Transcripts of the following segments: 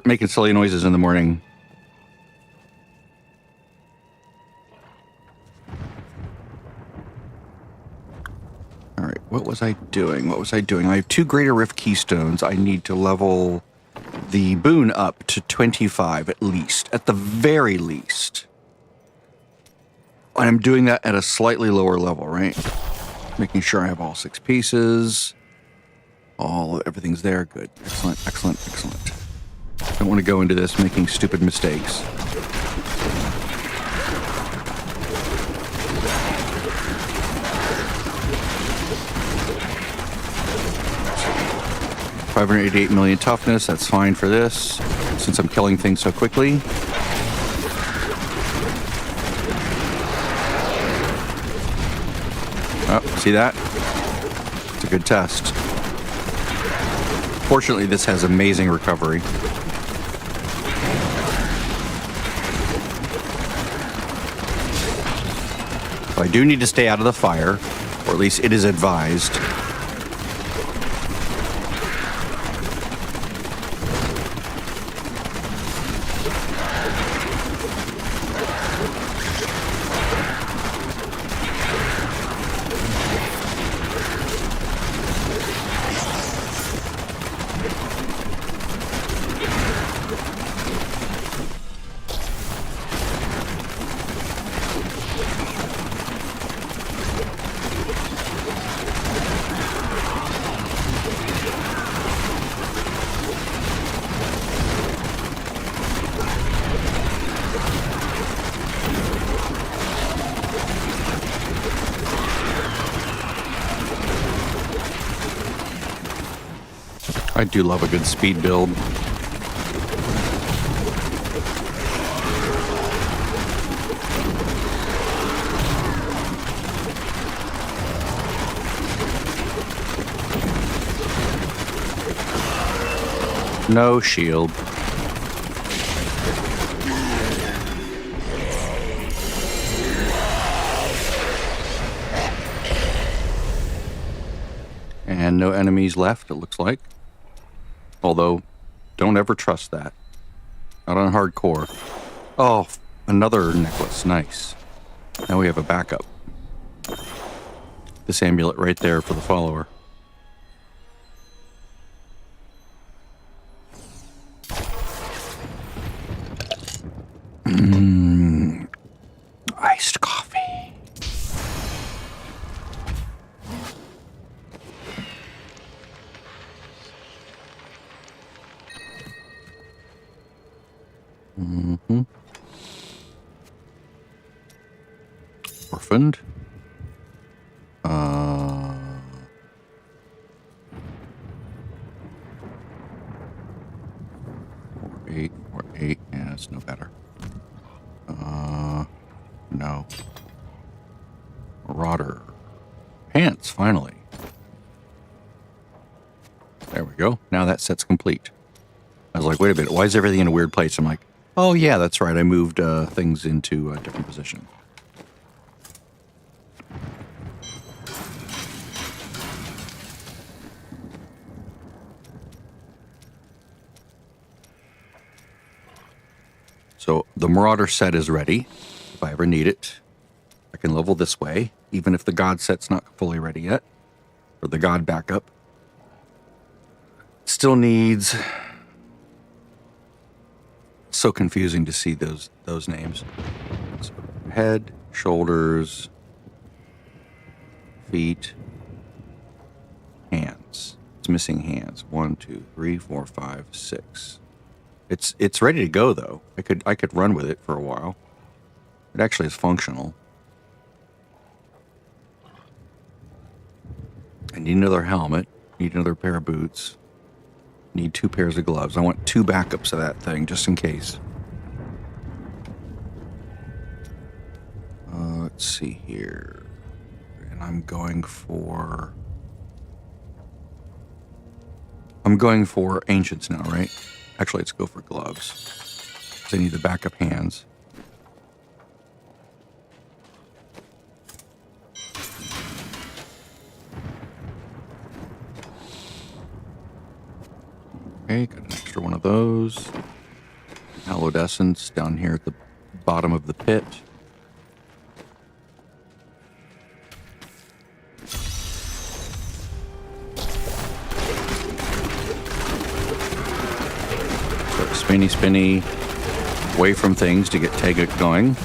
Making silly noises in the morning. All right, what was I doing? I have 2 Greater Rift Keystones. I need to level the boon up to 25 at least, at the very least. And I'm doing that at a slightly lower level, right? Making sure I have all 6 pieces. Everything's there. Good. Excellent, excellent, excellent. Don't want to go into this making stupid mistakes. $588 million toughness. That's fine for this, since I'm killing things so quickly. Oh, see that? It's a good test. Fortunately, this has amazing recovery. So I do need to stay out of the fire, or at least it is advised. I do love a good speed build. No shield. And no enemies left, it looks like. Although, don't ever trust that. Not on hardcore. Oh, another necklace. Nice. Now we have a backup. This amulet right there for the follower. Iced coffee. Orphaned. 4-8. Yeah, it's no better. No. Marauder. Pants, finally. There we go. Now that set's complete. I was like, wait a minute, why is everything in a weird place? I'm like, oh yeah, that's right. I moved things into a different position. So the Marauder set is ready. If I ever need it, I can level this way, even if the God set's not fully ready yet, or the God backup. Still needs... So confusing to see those names. So head, shoulders, feet, hands. It's missing hands. 1, 2, 3, 4, 5, 6. It's ready to go though. I could run with it for a while. It actually is functional. I need another helmet. Need another pair of boots. Need 2 pairs of gloves. I want 2 backups of that thing, just in case. Let's see here. And I'm going for ancients now, right? Actually, let's go for gloves. Because I need the backup hands. Okay, got an extra one of those. Hallowed essence down here at the bottom of the pit. So spinny, away from things to get Tega going.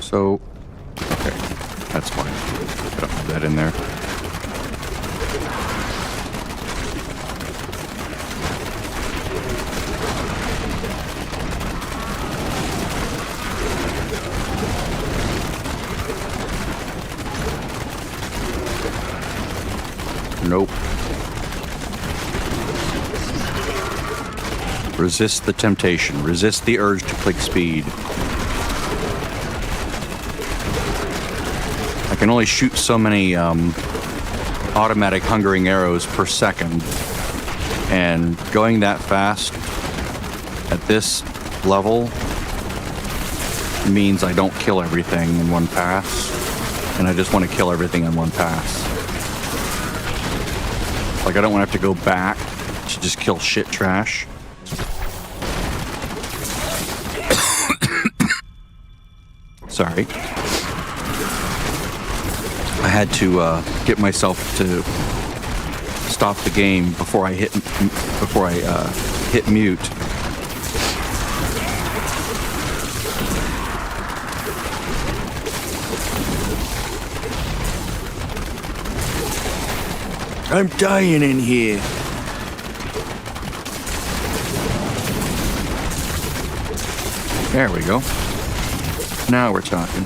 So, okay, that's fine. I don't have that in there. Nope. Resist the temptation. Resist the urge to click speed. I can only shoot so many automatic hungering arrows per second, and going that fast at this level means I don't kill everything in one pass, and I just want to kill everything in one pass. Like, I don't want to have to go back to just kill shit trash. Sorry. I had to get myself to stop the game before I hit mute. I'm dying in here. There we go. Now we're talking.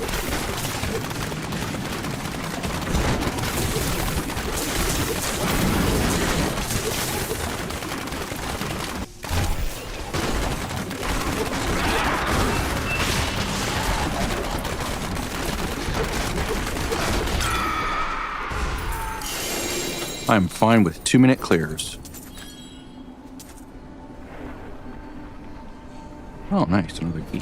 I'm fine with 2-minute clears. Oh, nice. Another key.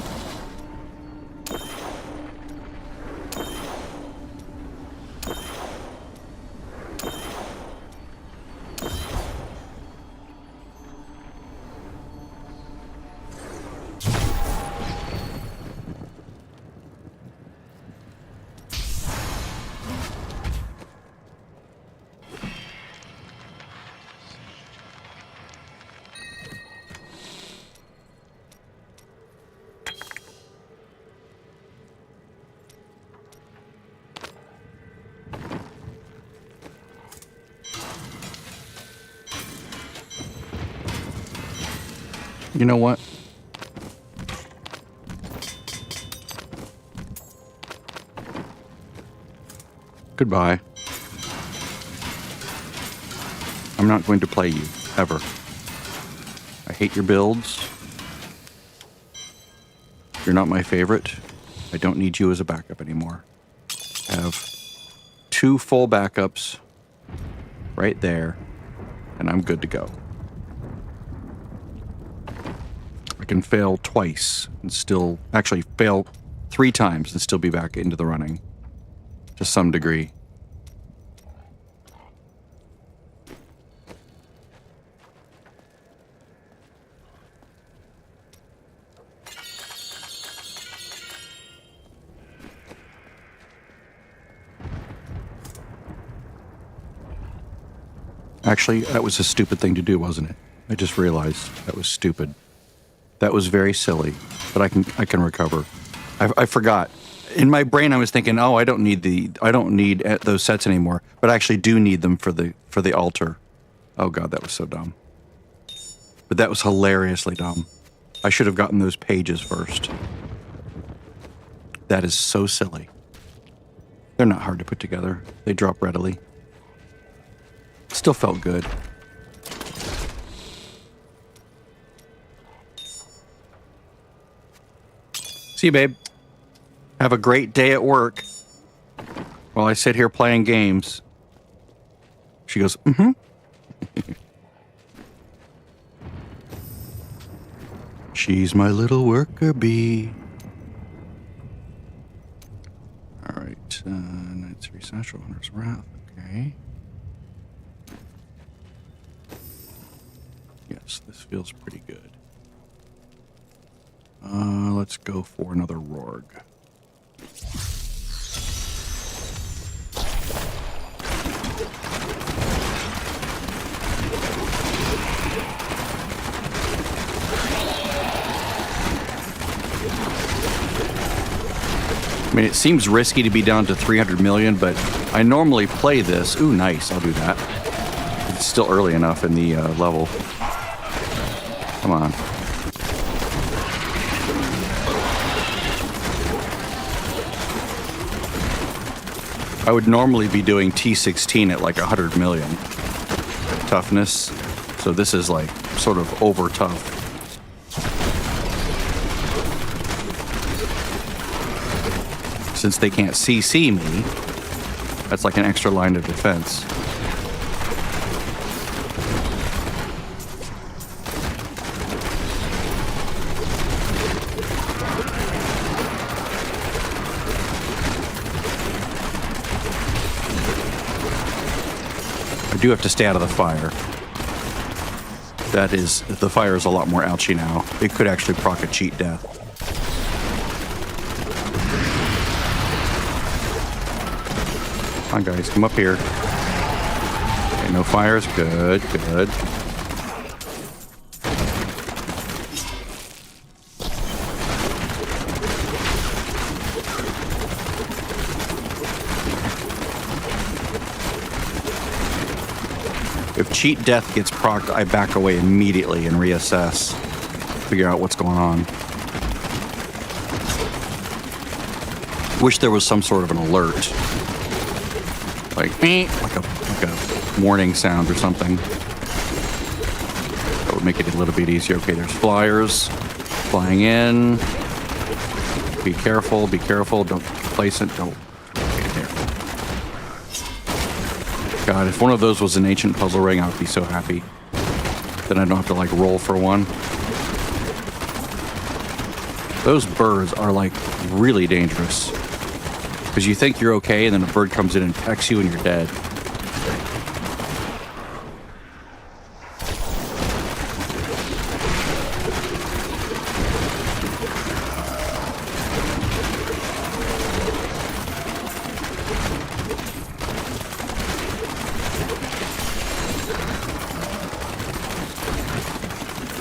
You know what? Goodbye. I'm not going to play you, ever. I hate your builds. You're not my favorite. I don't need you as a backup anymore. I have 2 full backups right there, and I'm good to go. I can fail twice and still, actually fail 3 times and still be back into the running to some degree. Actually, that was a stupid thing to do, wasn't it? I just realized that was stupid. That was very silly, but I can recover. I forgot. In my brain, I was thinking, oh, I don't need those sets anymore, but I actually do need them for the altar. Oh god, that was so dumb. But that was hilariously dumb. I should have gotten those pages first. That is so silly. They're not hard to put together. They drop readily. Still felt good. See you, babe. Have a great day at work while I sit here playing games. She goes, mm-hmm. She's my little worker bee. All right, Night 3 Satchel, Hunter's Wrath, okay. Yes, this feels pretty good. Let's go for another Rorg. I mean, it seems risky to be down to 300 million, but I normally play this. Ooh, nice. I'll do that. It's still early enough in the level. Come on. I would normally be doing T16 at like 100 million toughness. So this is like sort of over tough. Since they can't CC me, that's like an extra line of defense. I do have to stay out of the fire. That is, the fire is a lot more ouchy now. It could actually proc a cheat death. Come on, guys, come up here. Okay, no fires. Good, good. If cheat death gets procced, I back away immediately and reassess. Figure out what's going on. Wish there was some sort of an alert. Like a warning sound or something. That would make it a little bit easier. Okay, there's flyers flying in. Be careful, don't place it, don't. Okay, there. God, if one of those was an ancient puzzle ring, I would be so happy. Then I don't have to like roll for one. Those birds are like really dangerous. Because you think you're okay, and then a bird comes in and pecks you, and you're dead.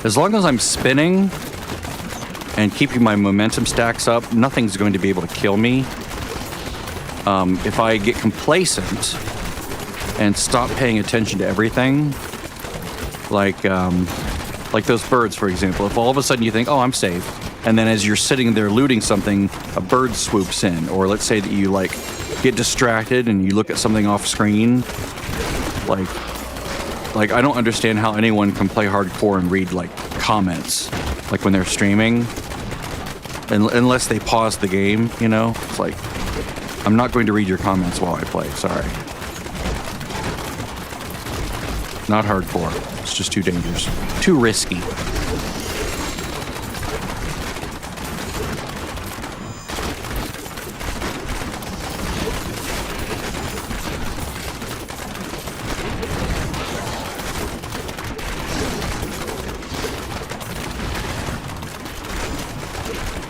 As long as I'm spinning and keeping my momentum stacks up, nothing's going to be able to kill me. If I get complacent and stop paying attention to everything, like those birds, for example, if all of a sudden you think, oh, I'm safe, and then as you're sitting there looting something, a bird swoops in, or let's say that you like get distracted and you look at something off screen, like I don't understand how anyone can play hardcore and read like comments, like when they're streaming, unless they pause the game, you know. It's like, I'm not going to read your comments while I play, sorry. Not hardcore. It's just too dangerous. Too risky.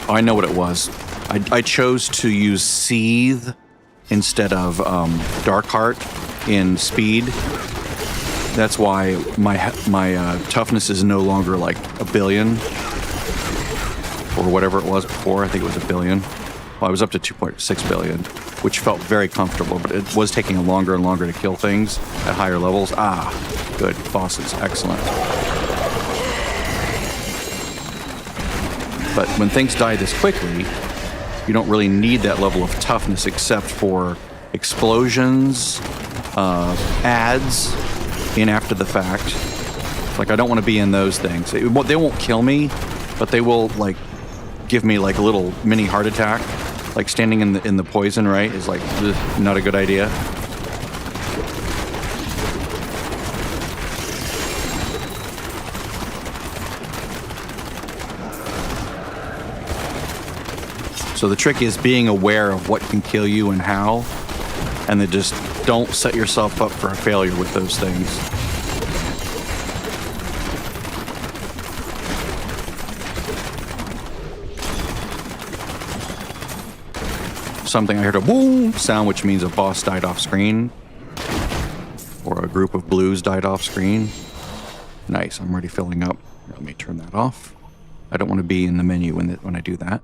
I know what it was. I chose to use Seethe instead of Darkheart in speed. That's why my toughness is no longer like 1 billion or whatever it was before. I think it was 1 billion. Well, I was up to 2.6 billion, which felt very comfortable, but it was taking longer and longer to kill things at higher levels. Ah, good. Bosses, excellent. But when things die this quickly, you don't really need that level of toughness except for explosions, ads in after the fact. Like, I don't want to be in those things. They won't kill me, but they will like give me like a little mini heart attack. Like standing in the poison, right, is like not a good idea. So the trick is being aware of what can kill you and how, and then just don't set yourself up for a failure with those things. Something I heard a boom sound, which means a boss died off screen, or a group of blues died off screen. Nice, I'm already filling up. Let me turn that off. I don't want to be in the menu when I do that,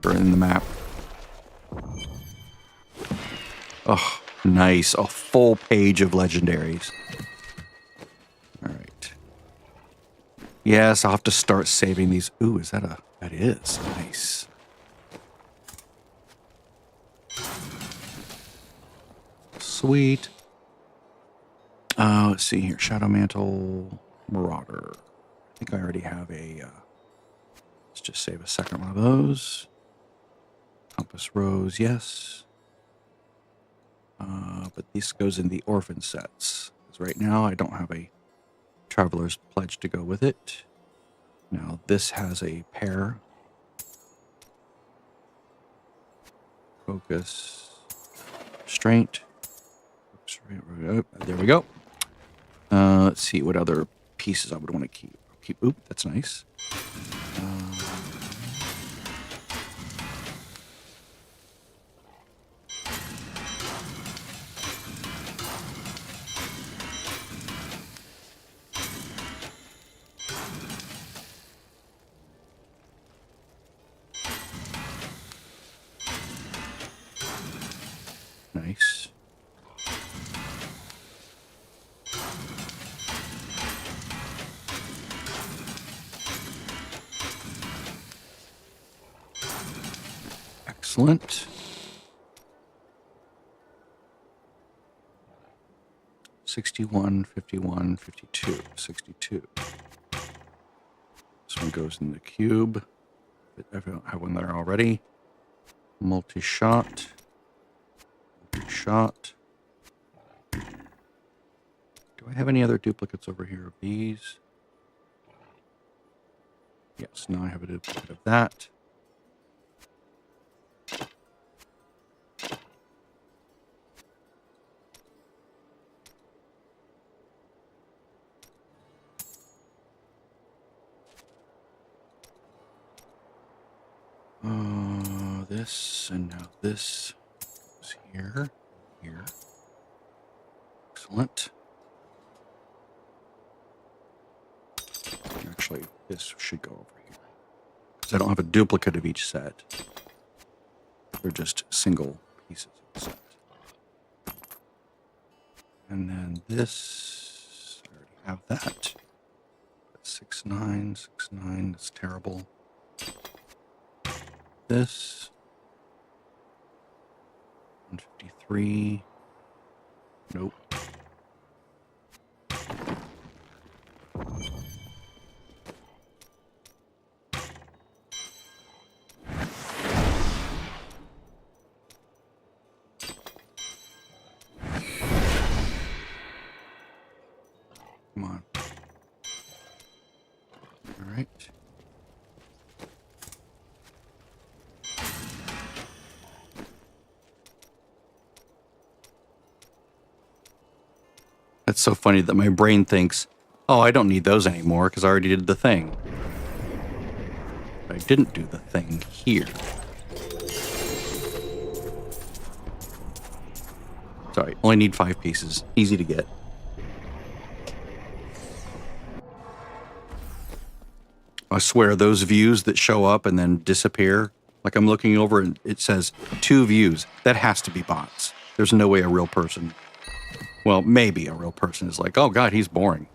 or in the map. Oh, nice, a full page of legendaries. All right. Yes, I'll have to start saving these. Ooh, is that a... That is nice. Sweet. Let's see here. Shadow Mantle, Marauder. I think I already have a... let's just save a second one of those. Compass Rose, yes. But this goes in the orphan sets. Because right now I don't have a Traveler's Pledge to go with it. Now this has a pair. Focus. Restraint. There we go. Let's see what other pieces I would want to keep. Oop, that's nice. Nice. Excellent. 61, 51, 52, 62. This one goes in the cube. I have one there already. Multi-shot. Multi-shot. Do I have any other duplicates over here of these? Yes, now I have a duplicate of that. This, and now this is here. Excellent. Actually, this should go over here. Because I don't have a duplicate of each set. They're just single pieces of the set. And then this, I already have that. 6-9, 6-9, that's terrible. This 153. Nope. Come on. All right. It's so funny that my brain thinks, oh, I don't need those anymore because I already did the thing. But I didn't do the thing here. Sorry, only need 5 pieces. Easy to get. I swear, those views that show up and then disappear, like I'm looking over and it says 2 views. That has to be bots. There's no way a real person... Well, maybe a real person is like, oh god, he's boring.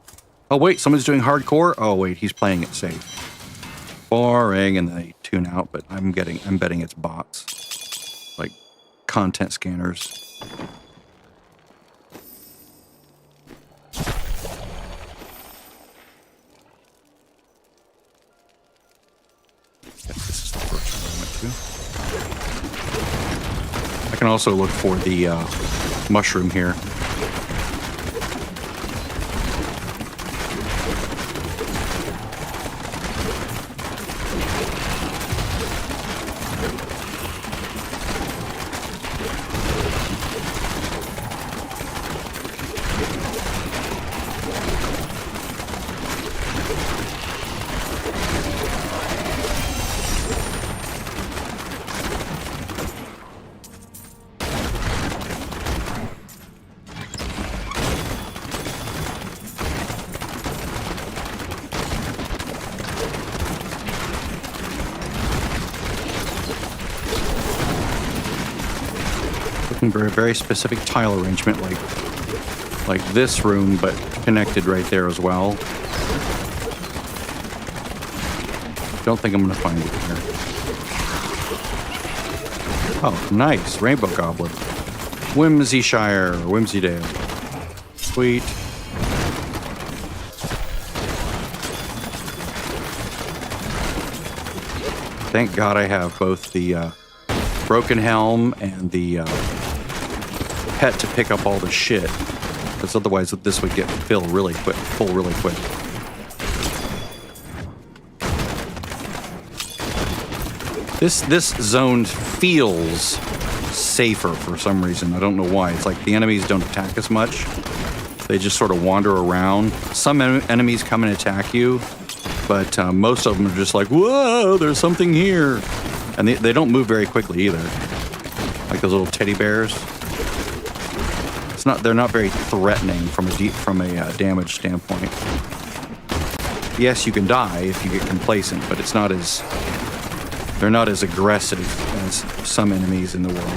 Oh wait, someone's doing hardcore? Oh wait, he's playing it safe. Boring, and then they tune out, but I'm betting it's bots. Like content scanners. Yes, this is the first one I went to. I can also look for the mushroom here. looking for a very specific tile arrangement, like this room, but connected right there as well. Don't think I'm going to find it here. Oh, nice. Rainbow Goblin. Whimsyshire, or Whimsydale. Sweet. Thank God I have both the broken helm and the pet to pick up all the shit. Because otherwise this would get full really quick. This zone feels safer for some reason. I don't know why. It's like the enemies don't attack as much. They just sort of wander around. Some enemies come and attack you, but most of them are just like, whoa, there's something here. And they don't move very quickly either. Like those little teddy bears. They're not very threatening from a damage standpoint. Yes, you can die if you get complacent, but they're not as aggressive as some enemies in the world.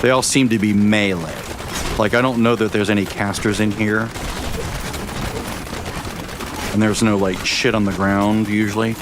They all seem to be melee. Like, I don't know that there's any casters in here. And there's no, like, shit on the ground, usually.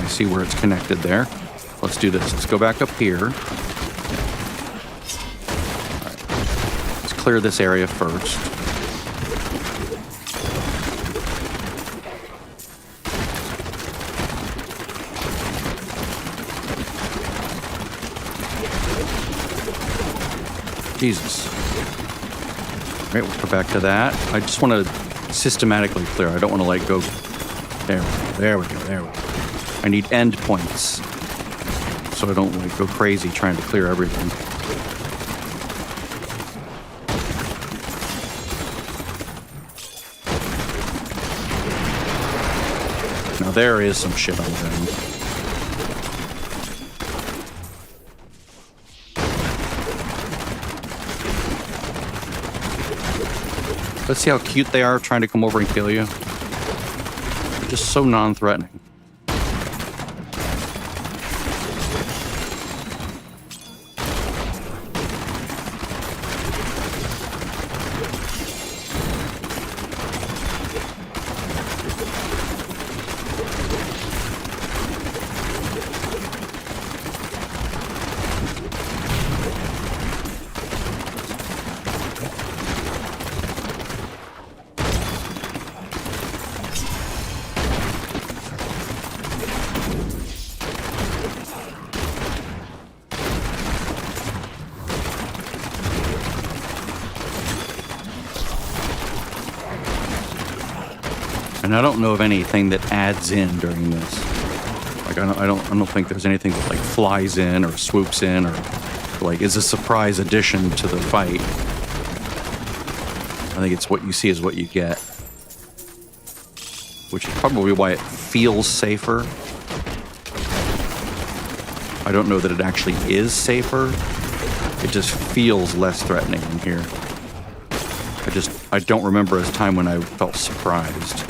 See where it's connected there. Let's do this. Let's go back up here. All right. Let's clear this area first. Jesus. All right, we'll go back to that. I just want to systematically clear. I don't want to like go. There we go. I need endpoints, so I don't like go crazy trying to clear everything. Now there is some shit on them. Let's see how cute they are trying to come over and kill you. They're just so non-threatening. And I don't know of anything that adds in during this. Like I don't think there's anything that like flies in or swoops in or like is a surprise addition to the fight. I think it's what you see is what you get, which is probably why it feels safer. I don't know that it actually is safer. It just feels less threatening in here. I don't remember a time when I felt surprised.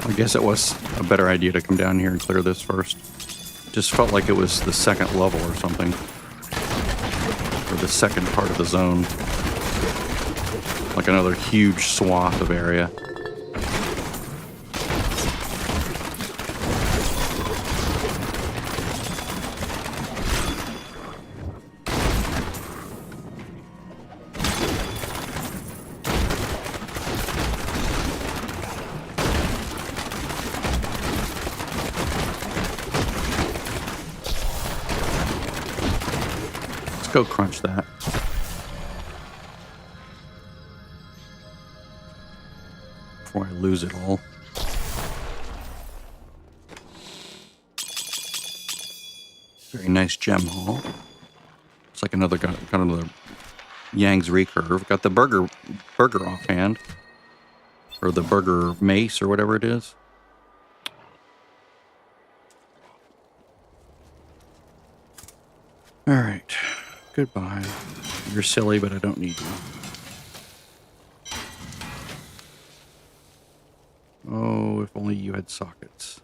I guess it was a better idea to come down here and clear this first. Just felt like it was the second level or something. Or the second part of the zone. Like another huge swath of area. Go crunch that. Before I lose it all. Very nice gem haul. It's like another got another Yang's recurve. Got the burger offhand. Or the burger mace or whatever it is. Alright. Goodbye. You're silly, but I don't need you. Oh, if only you had sockets.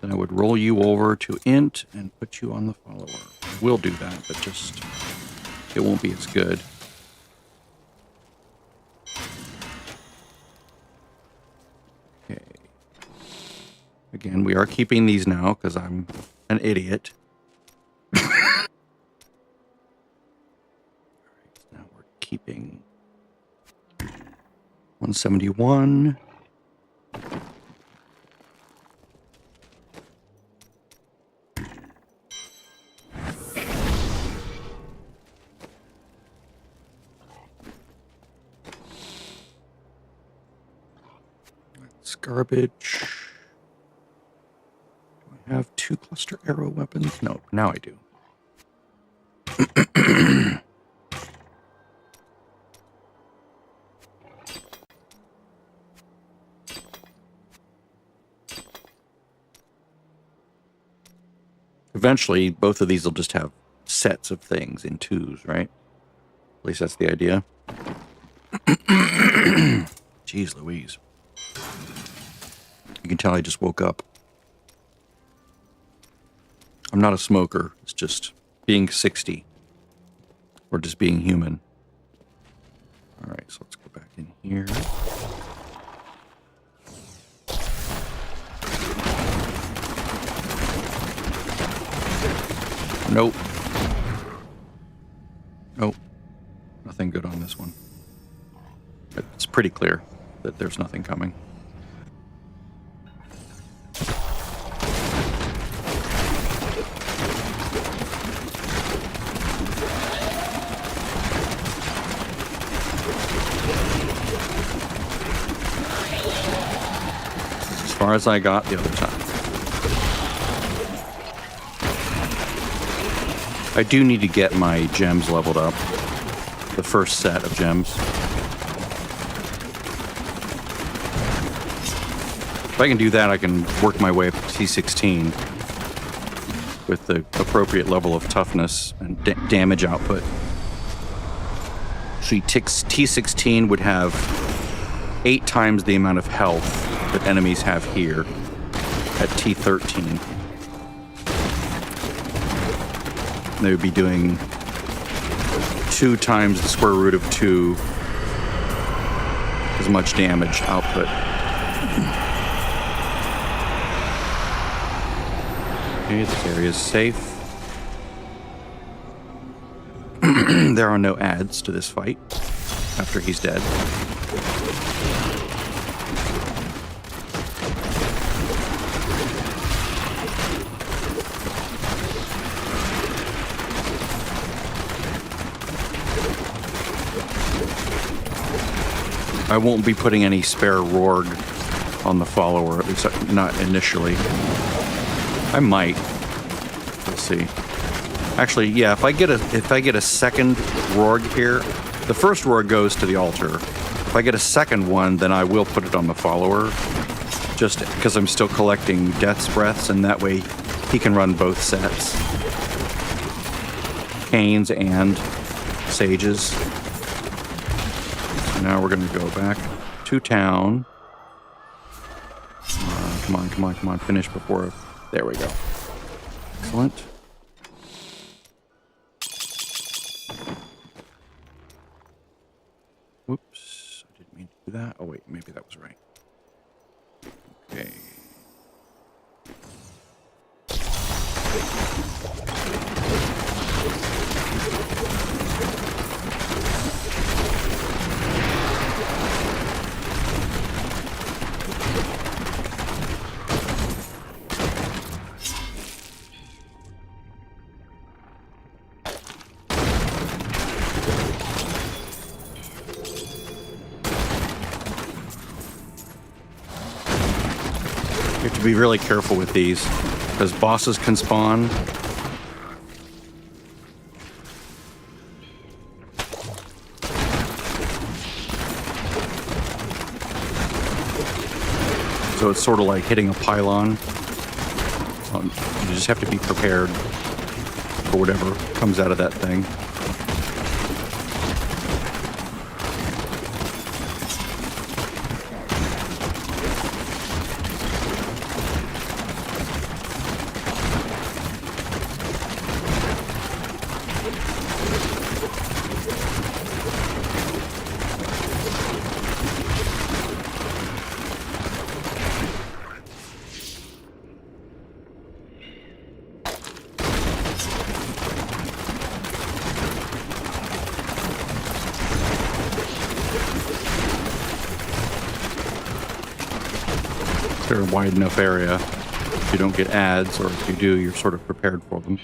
Then I would roll you over to int and put you on the follower. I will do that, but just... it won't be as good. Okay. Again, we are keeping these now because I'm an idiot. Alright, now we're keeping 171. That's garbage. I have 2 cluster arrow weapons? No, now I do. Eventually, both of these will just have sets of things in 2s, right? At least that's the idea. Jeez Louise. You can tell I just woke up. I'm not a smoker. It's just being 60. Or just being human. Alright, so let's go back in here. Nope. Nope. Nothing good on this one. It's pretty clear that there's nothing coming. As far as I got the other time. I do need to get my gems leveled up. The first set of gems. If I can do that, I can work my way up to T16 with the appropriate level of toughness and damage output. So T16 would have 8 times the amount of health that enemies have here at T13. They would be doing 2 times the square root of 2 as much damage output. Okay, this area is safe. There are no adds to this fight after he's dead. I won't be putting any spare Rorg on the follower, at least not initially. I might. We'll see. Actually, yeah, if I get a second Rorg here, the first Rorg goes to the altar. If I get a second one, then I will put it on the follower, just because I'm still collecting Death's Breaths, and that way he can run both sets. Canes and Sages. Now we're going to go back to town. Come on, come on, come on. Finish before... There we go. Excellent. Whoops. I didn't mean to do that. Oh, wait. Maybe that was right. Okay. You have to be really careful with these, because bosses can spawn. So it's sort of like hitting a pylon. You just have to be prepared for whatever comes out of that thing. They're a wide enough area. If you don't get ads, or if you do, you're sort of prepared for them.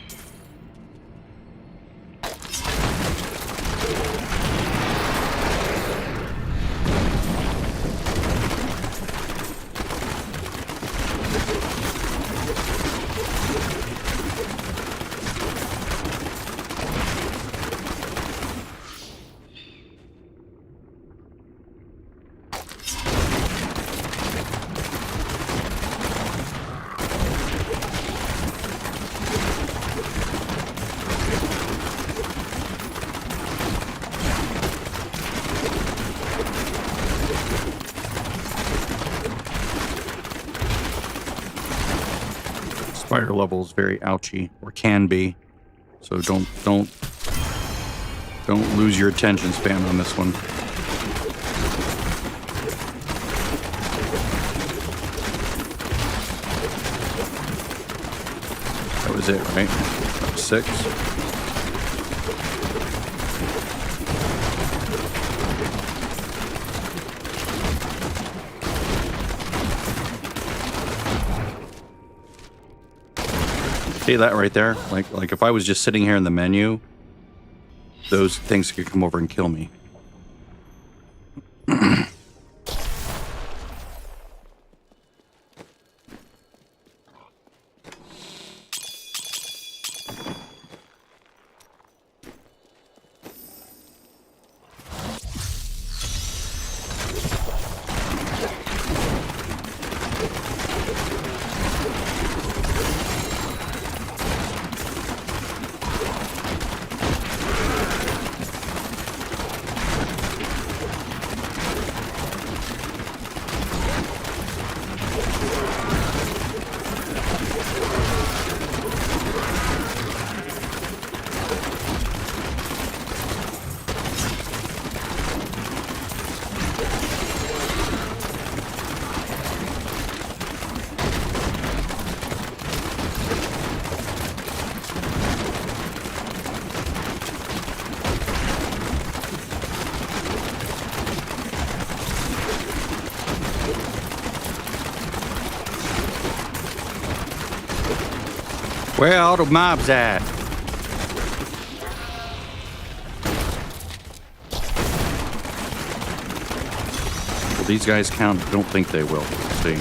Spider level is very ouchy, or can be, so don't lose your attention span on this one. That was it, right? That was 6. See that right there? Like if I was just sitting here in the menu, those things could come over and kill me. Where are all the mobs at? Will these guys count? I don't think they will. Let's see.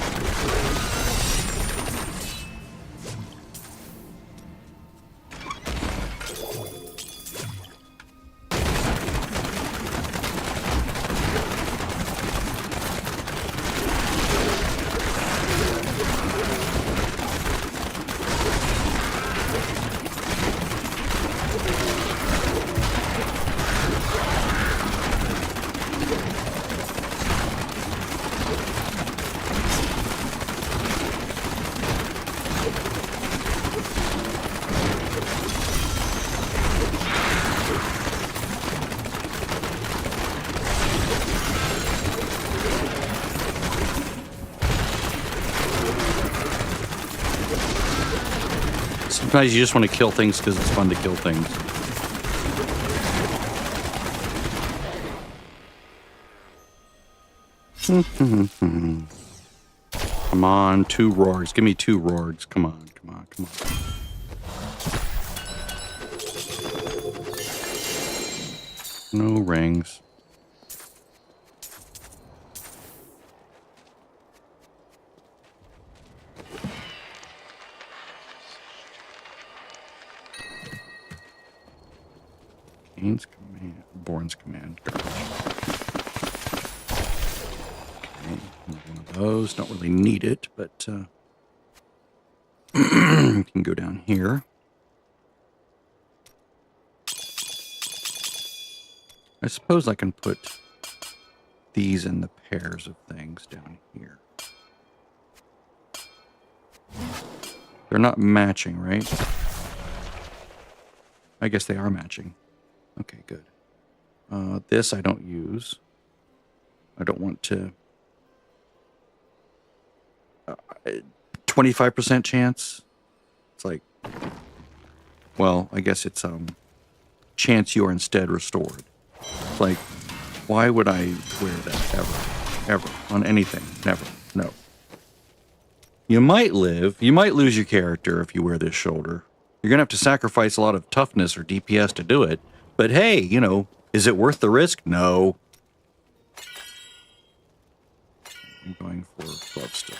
Sometimes you just want to kill things because it's fun to kill things. Come on, 2 roars. Give me 2 roars. Come on, come on, come on. No rings. Kane's command. Born's command. Garbage. Okay, one of those. Don't really need it, but you can go down here. I suppose I can put these in the pairs of things down here. They're not matching, right? I guess they are matching. Okay, good. This I don't use. I don't want to... 25% chance? It's like... Well, I guess it's chance you are instead restored. It's like, why would I wear that ever? Ever. On anything. Never. No. You might live. You might lose your character if you wear this shoulder. You're going to have to sacrifice a lot of toughness or DPS to do it. But hey, you know, is it worth the risk? No. I'm going for glove stick.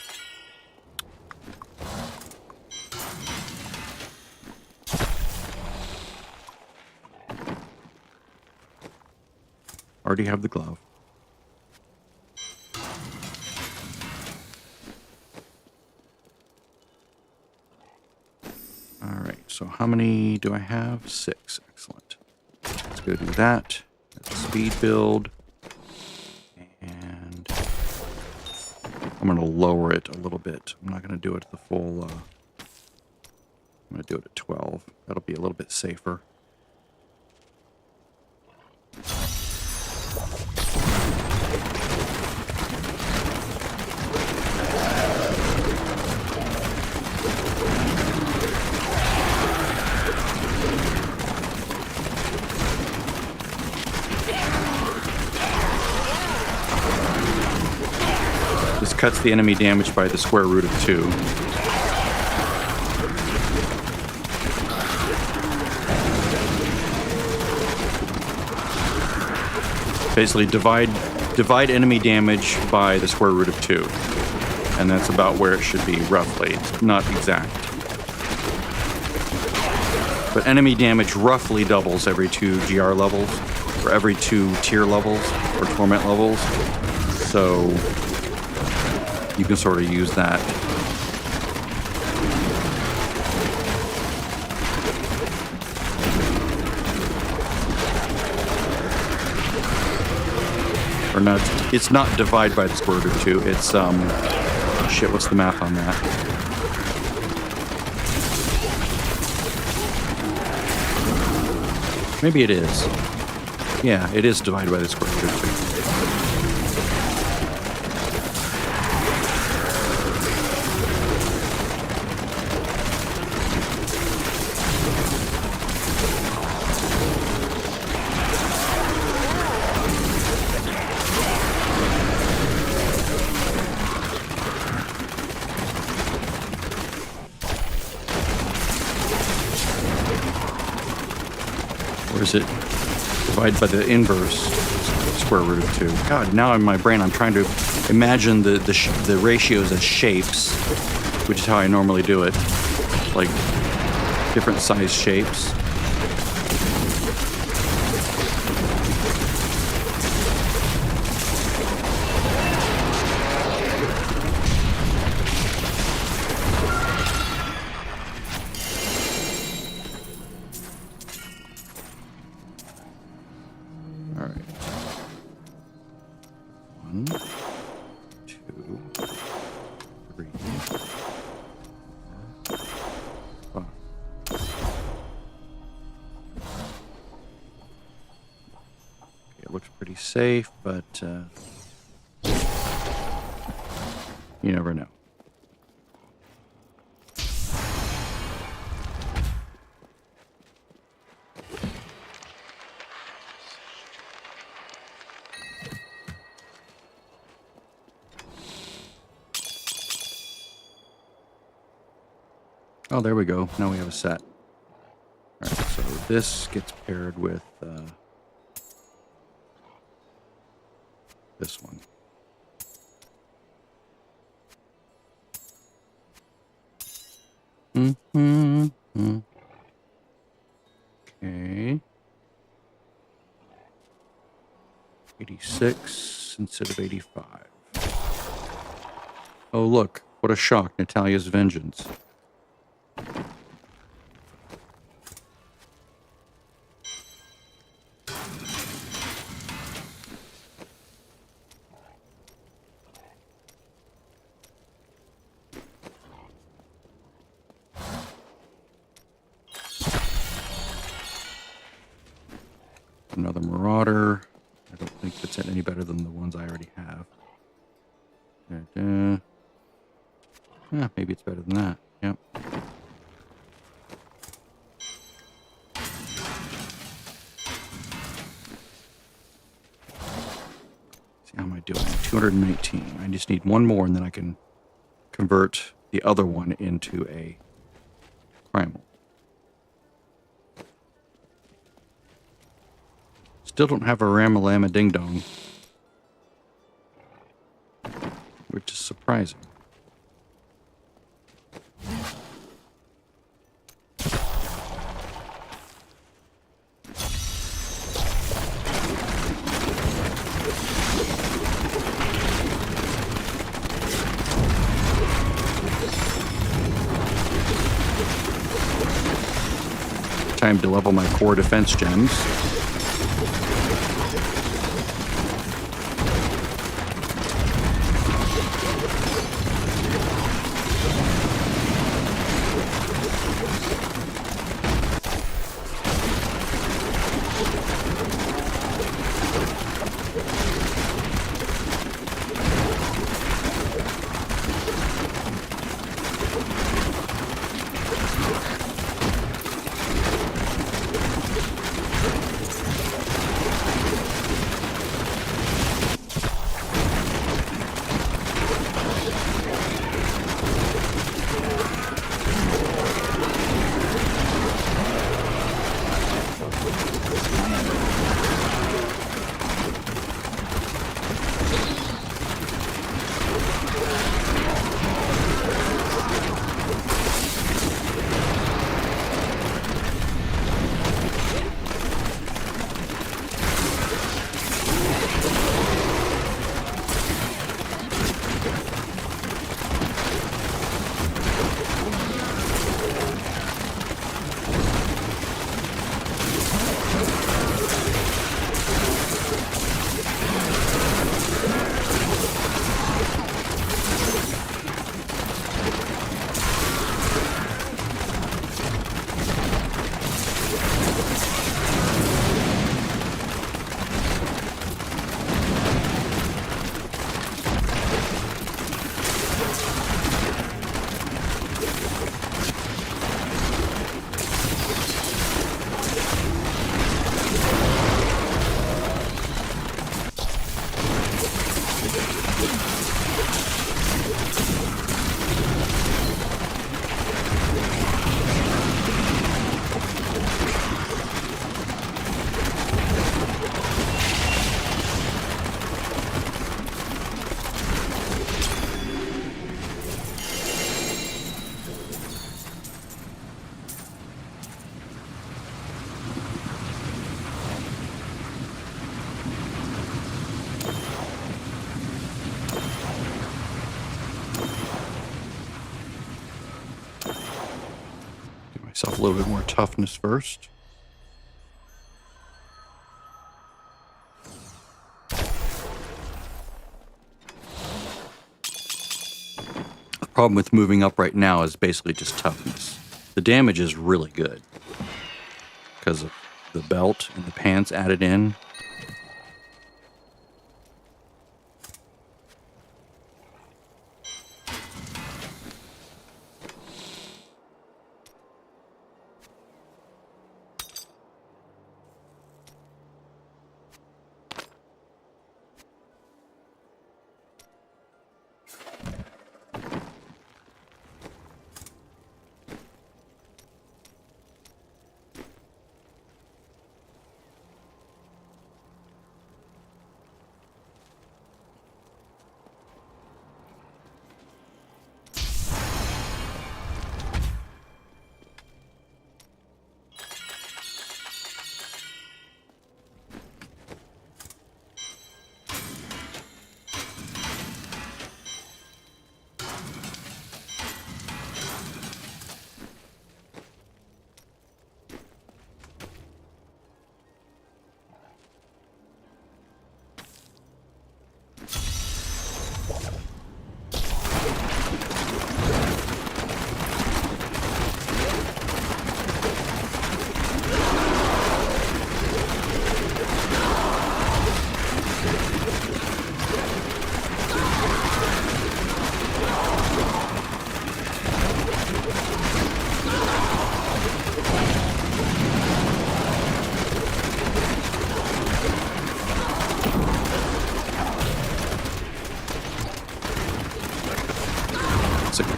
Already have the glove. All right, so how many do I have? 6. Excellent. Let's go do that. That's a speed build. And I'm going to lower it a little bit. I'm not going to do it at the full... I'm going to do it at 12. That'll be a little bit safer. This cuts the enemy damage by the square root of 2. Basically, divide enemy damage by the square root of 2. And that's about where it should be, roughly. It's not exact. But enemy damage roughly doubles every 2 GR levels, or every 2 tier levels, or torment levels. So you can sort of use that. Or not, it's not divide by the square root of 2, it's, shit, what's the math on that? Maybe it is. Yeah, it is divided by the square root of 2. Or is it divided by the inverse square root of 2? God, now in my brain I'm trying to imagine the ratios as shapes, which is how I normally do it. Like different size shapes. All right. 1, 2, 3, 4, 5. It looks pretty safe, but you never know. Oh, there we go. Now we have a set. All right, so this gets paired with this one. Okay. 86 instead of 85. Oh, look. What a shock. Natalia's Vengeance. Another Marauder. I don't think that's any better than the ones I already have. Yeah, maybe it's better than that. Yep. See, how am I doing? 219. I just need one more and then I can convert the other one into a primal. Still don't have a Ramalama Ding Dong, which is surprising. Time to level my core defense gems. Myself a little bit more toughness first. The problem with moving up right now is basically just toughness. The damage is really good because of the belt and the pants added in.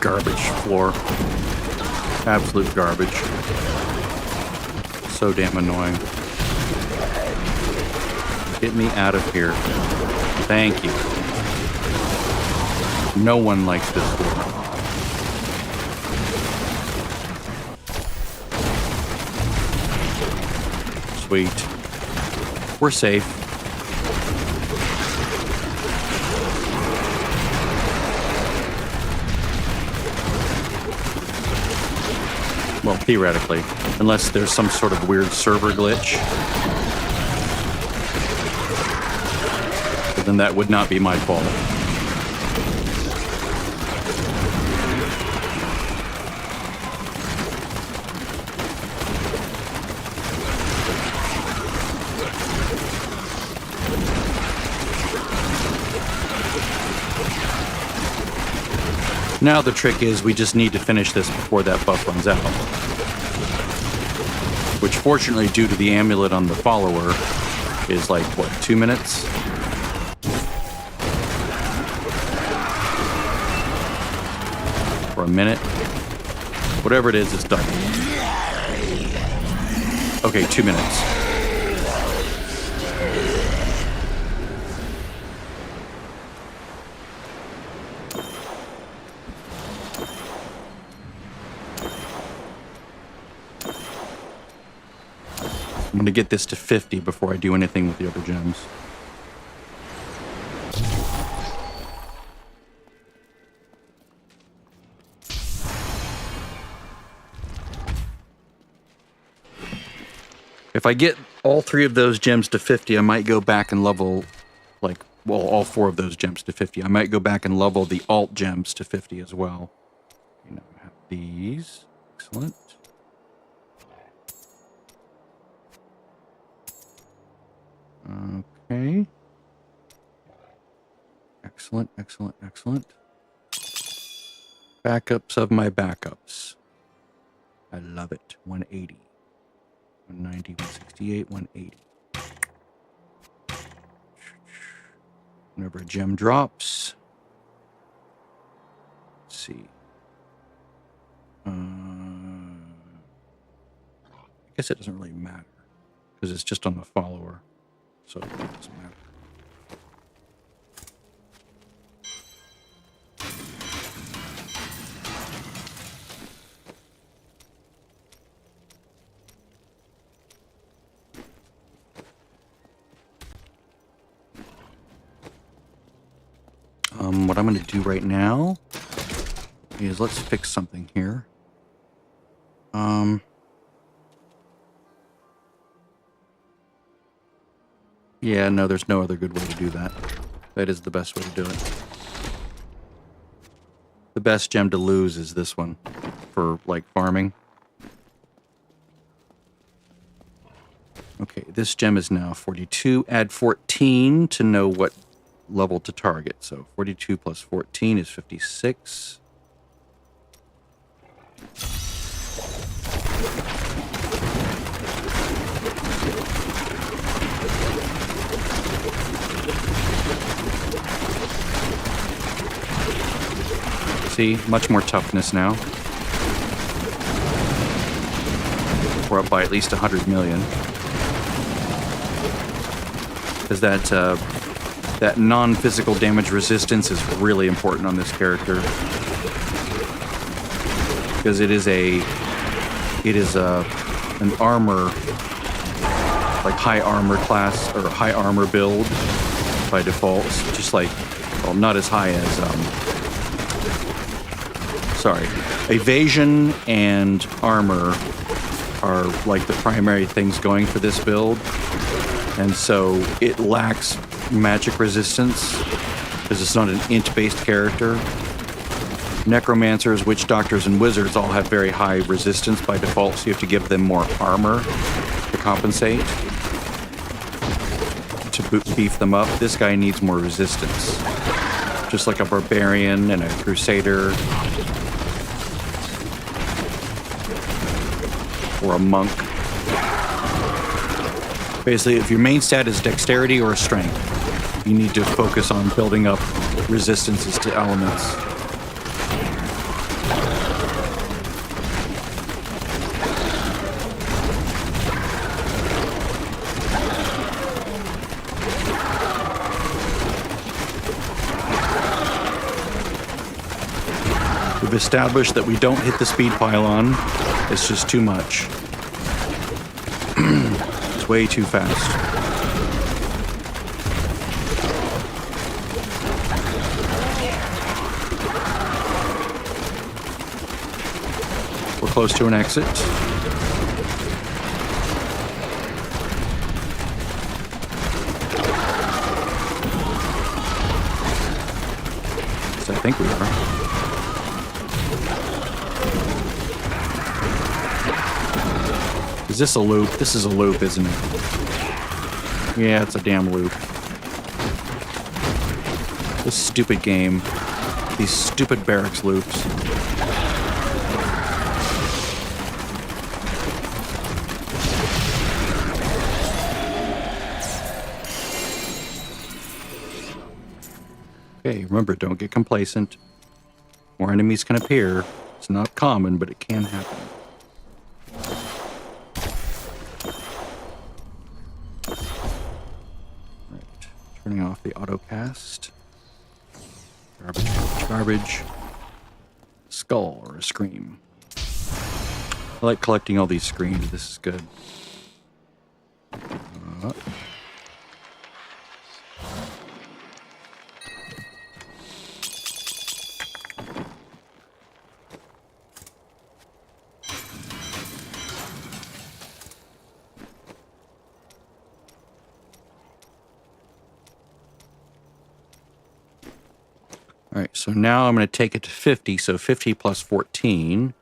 Garbage floor. Absolute garbage. So damn annoying. Get me out of here. Thank you. No one likes this floor. Sweet. We're safe. Well, theoretically. Unless there's some sort of weird server glitch. But then that would not be my fault. Now the trick is we just need to finish this before that buff runs out. Which fortunately, due to the amulet on the follower, is like, what, 2 minutes? Or a minute? Whatever it is, it's done. Okay, 2 minutes. I'm going to get this to 50 before I do anything with the other gems. If I get all 3 of those gems to 50, I might go back and level, like, well, all 4 of those gems to 50. I might go back and level the alt gems to 50 as well. You know, I have these. Excellent. Okay. Excellent, excellent, excellent. Backups of my backups. I love it. 180. 190, 168, 180. Whenever a gem drops. Let's see. I guess it doesn't really matter. Because it's just on the follower. So it doesn't matter. What I'm going to do right now is let's fix something here. Yeah, no, there's no other good way to do that. That is the best way to do it. The best gem to lose is this one for, like, farming. Okay, this gem is now 42. Add 14 to know what level to target. So 42 plus 14 is 56. See, much more toughness now. We're up by at least 100 million. Because that non-physical damage resistance is really important on this character. Because it is an armor, like high armor class, or high armor build by default. Just like, well, not as high as, sorry. Evasion and armor are like the primary things going for this build. And so it lacks magic resistance because it's not an int-based character. Necromancers, witch doctors, and wizards all have very high resistance by default, so you have to give them more armor to compensate, to beef them up. This guy needs more resistance. Just like a barbarian and a crusader. Or a monk. Basically, if your main stat is dexterity or strength, you need to focus on building up resistances to elements. We've established that we don't hit the speed pylon. It's just too much. It's way too fast. We're close to an exit. I think we are. Is this a loop? This is a loop, isn't it? Yeah, it's a damn loop. This stupid game. These stupid barracks loops. Okay, remember, don't get complacent. More enemies can appear. It's not common, but it can happen. Right, turning off the autocast. Garbage, garbage, garbage. Skull or a scream. I like collecting all these screams. This is good. All right, so now I'm going to take it to 50. So 50 plus 14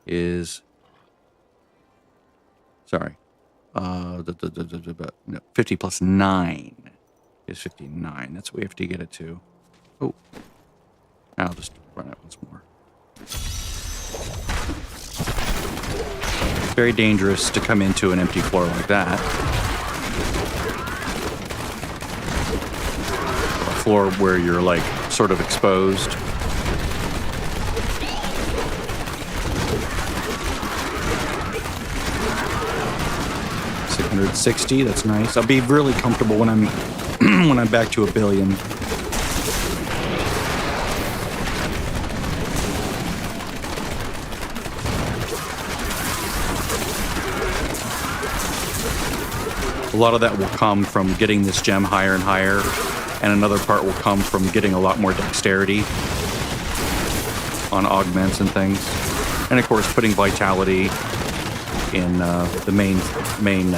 is... Sorry. No, 50 plus 9 is 59. That's what we have to get it to. Oh. I'll just run it once more. It's very dangerous to come into an empty floor like that. A floor where you're, like, sort of exposed. $660, that's nice. I'll be really comfortable when I'm when I'm back to 1 billion. A lot of that will come from getting this gem higher and higher, and another part will come from getting a lot more dexterity on augments and things. And of course, putting vitality in the main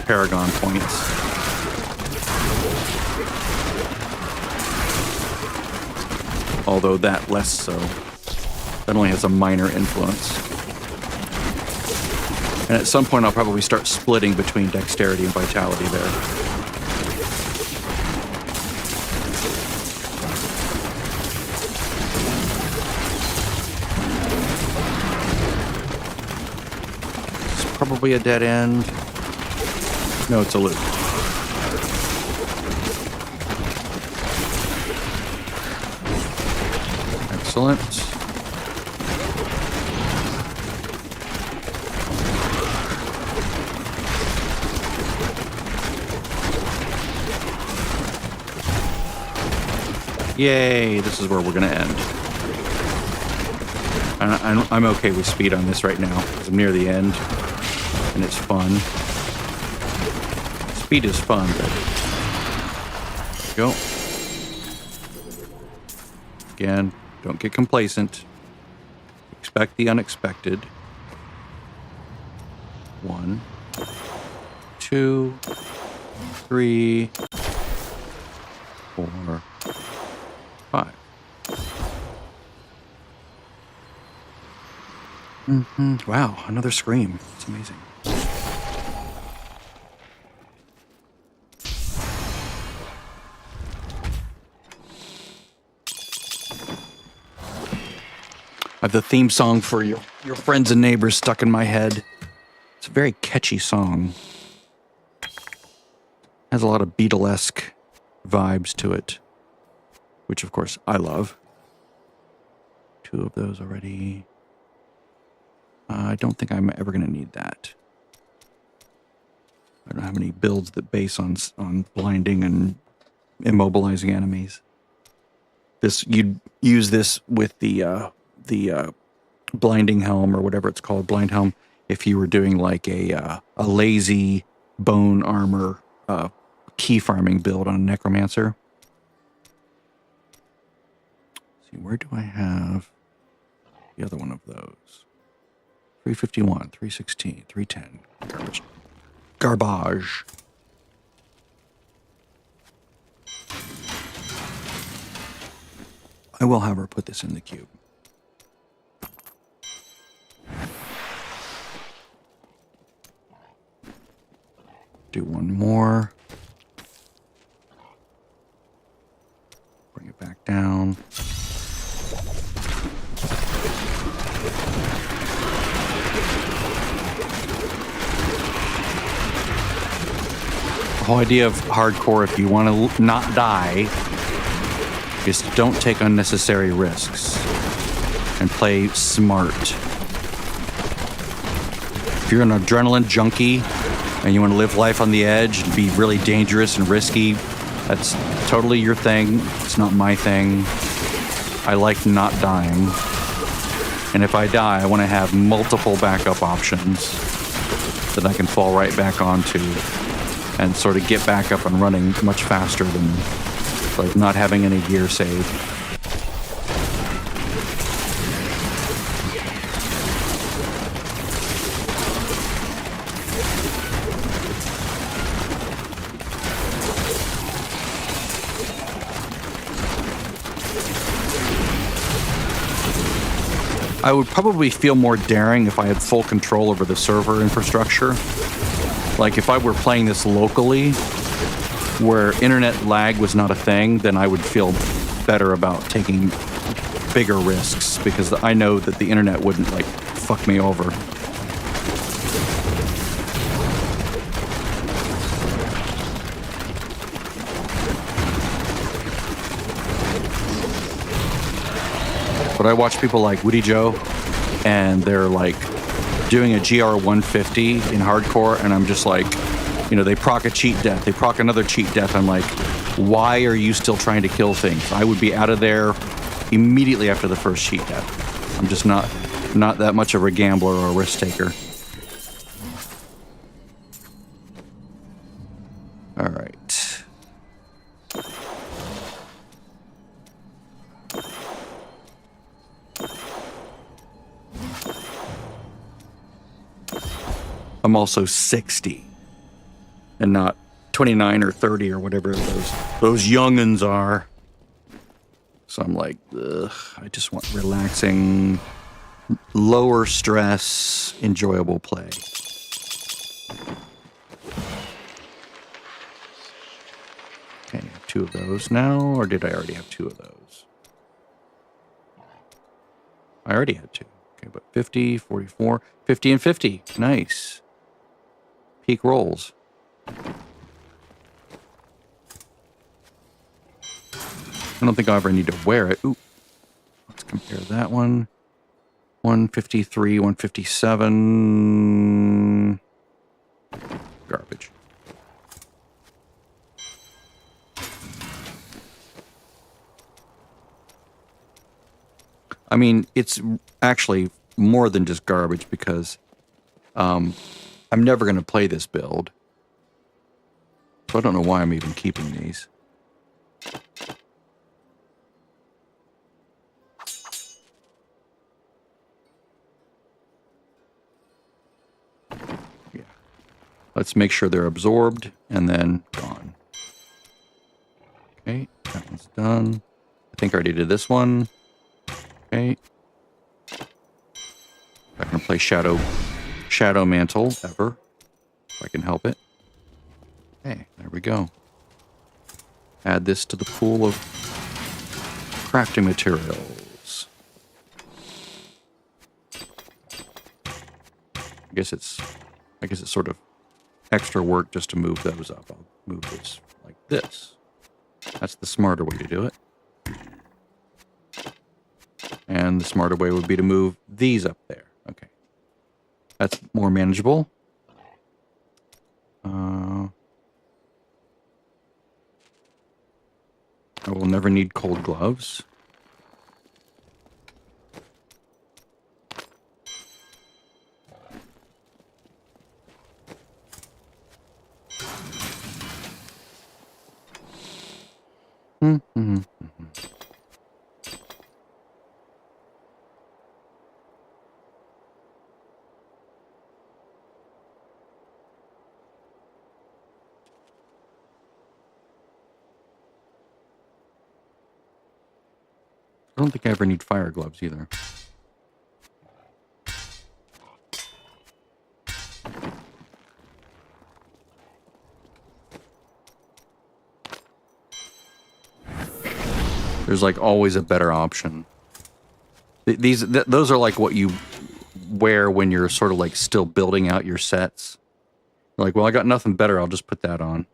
Paragon points. Although that less so. That only has a minor influence. And at some point I'll probably start splitting between dexterity and vitality there. It's probably a dead end. No, it's a loop. Excellent. Yay, this is where we're going to end. I'm okay with speed on this right now, because I'm near the end, and it's fun. Speed is fun, but... There we go. Again, don't get complacent. Expect the unexpected. 1, 2, 3, 4, 5. Wow, another scream. It's amazing. I have the theme song for your friends and neighbors stuck in my head. It's a very catchy song. Has a lot of Beatlesque vibes to it, which of course I love. 2 of those already. I don't think I'm ever going to need that. I don't have any builds that base on blinding and immobilizing enemies. You'd use this with the the blinding helm or whatever it's called, blind helm, if you were doing like a lazy bone armor key farming build on a necromancer. Let's see, where do I have the other one of those? 351, 316, 310. Garbage. Garbage. I will have her put this in the cube. Do one more. Bring it back down. The whole idea of hardcore, if you want to not die, is don't take unnecessary risks and play smart. If you're an adrenaline junkie and you want to live life on the edge and be really dangerous and risky, that's totally your thing. It's not my thing. I like not dying. And if I die, I want to have multiple backup options that I can fall right back onto and sort of get back up and running much faster than like not having any gear saved. I would probably feel more daring if I had full control over the server infrastructure. Like if I were playing this locally, where internet lag was not a thing, then I would feel better about taking bigger risks because I know that the internet wouldn't like fuck me over. But I watch people like Woody Joe, and they're like doing a GR 150 in hardcore, and I'm just like, you know, they proc a cheat death, they proc another cheat death. I'm like, why are you still trying to kill things? I would be out of there immediately after the first cheat death. I'm just not that much of a gambler or a risk taker. All right. I'm also 60 and not 29 or 30 or whatever those young'uns are. So I'm like, ugh, I just want relaxing, lower stress, enjoyable play. Okay, I have 2 of those now, or did I already have 2 of those? I already had 2. Okay, but 50, 44, 50 and 50. Nice. Peak rolls. I don't think I'll ever need to wear it. Ooh. Let's compare that one. 153, 157. Garbage. I mean, it's actually more than just garbage because I'm never going to play this build. So I don't know why I'm even keeping these. Yeah. Let's make sure they're absorbed and then gone. Okay, that one's done. I think I already did this one. Okay. I'm not going to play Shadow Mantle ever, if I can help it. Okay, there we go. Add this to the pool of crafting materials. I guess it's sort of extra work just to move those up. I'll move this like this. That's the smarter way to do it. And the smarter way would be to move these up there. Okay. That's more manageable. I will never need cold gloves. Mm-hmm. I don't think I ever need fire gloves either. There's like always a better option. Those are like what you wear when you're sort of like still building out your sets. You're like, well, I got nothing better. I'll just put that on.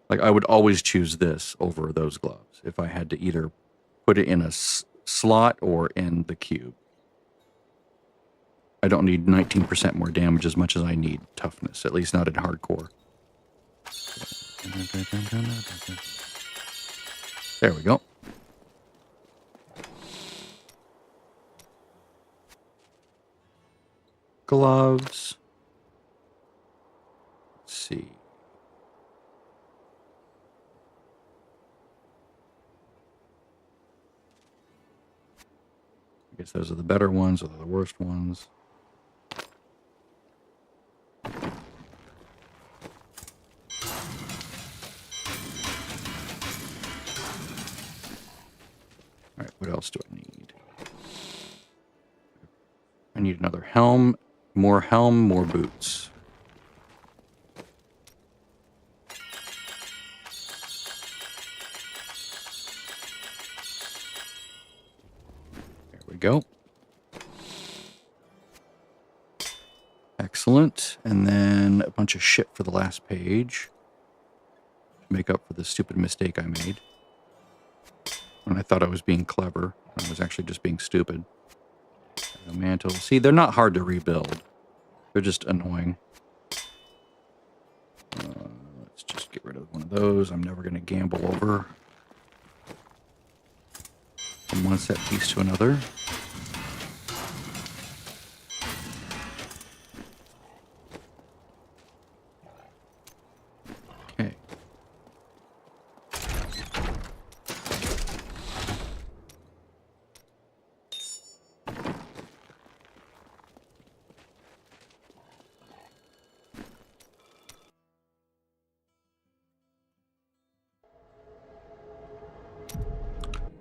Like I would always choose this over those gloves if I had to either put it in a slot or in the cube. I don't need 19% more damage as much as I need toughness, at least not in hardcore. There we go. Gloves. Let's see. I guess those are the better ones or the worst ones. All right, what else do I need? I need another helm, more boots. There we go. Excellent. And then a bunch of shit for the last page to make up for the stupid mistake I made. When I thought I was being clever, I was actually just being stupid. A mantle. See, they're not hard to rebuild. They're just annoying. Let's just get rid of one of those. I'm never going to gamble over from one set piece to another. Okay.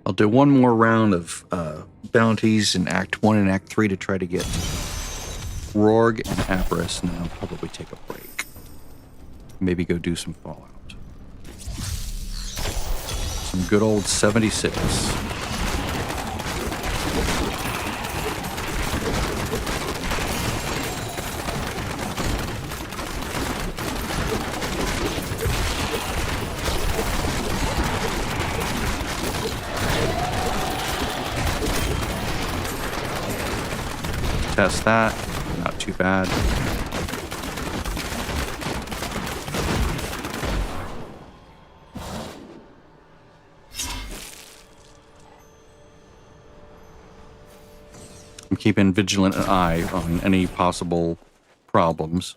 I'll do one more round of bounties in Act 1 and Act 3 to try to get Rorg and Abris, and then I'll probably take a break. Maybe go do some Fallout. Some good old 76. Test that. Not too bad. I'm keeping vigilant eye on any possible problems.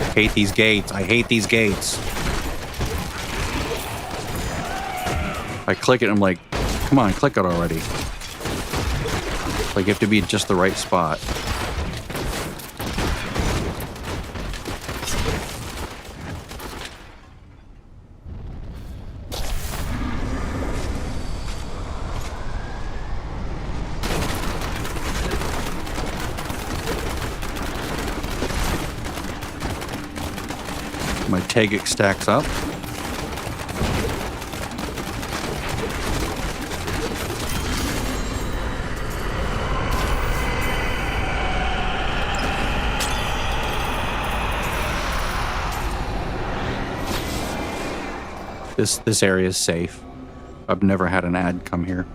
I hate these gates. I hate these gates. I click it and I'm like, come on, click it already. Like you have to be in just the right spot. My Tegic stacks up. This area is safe. I've never had an ad come here.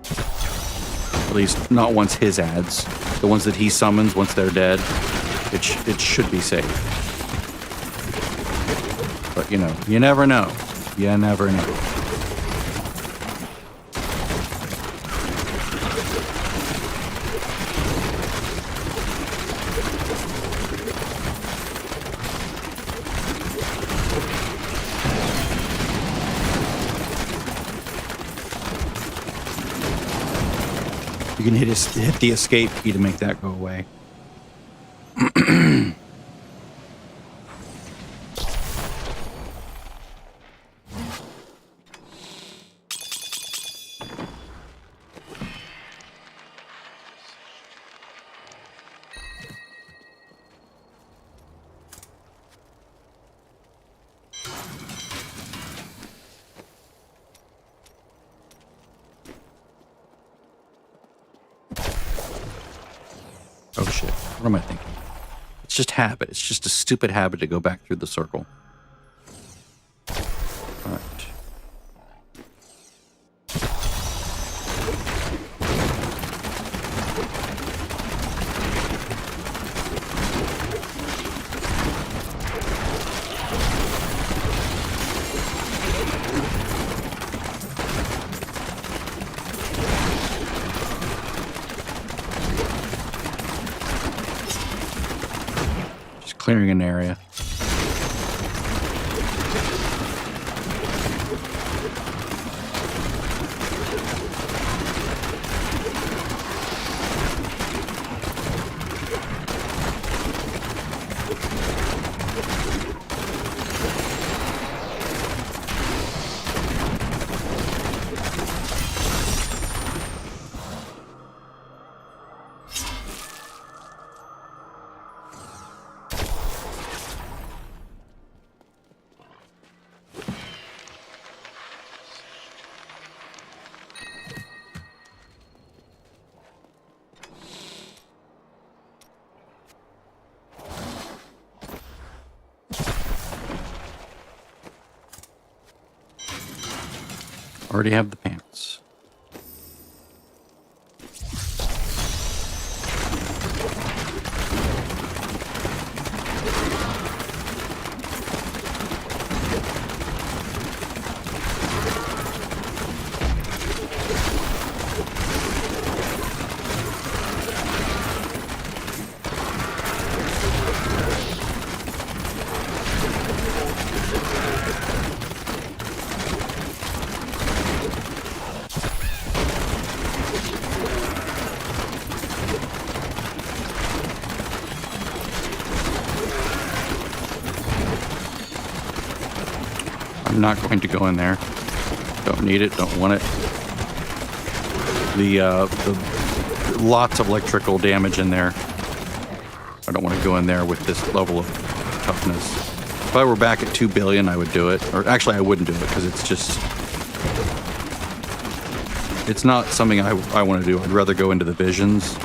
At least not once his ads. The ones that he summons once they're dead. it should be safe. But, you know, you never know. You never know. You can hit the escape key to make that go away. Oh shit, what am I thinking? It's just habit. It's just a stupid habit to go back through the circle. All right. Clearing an area. Already have the pants. I'm not going to go in there. Don't need it. Don't want it. The lots of electrical damage in there. I don't want to go in there with this level of toughness. If I were back at 2 billion, I would do it. Or actually, I wouldn't do it because it's just... It's not something I want to do. I'd rather go into the visions.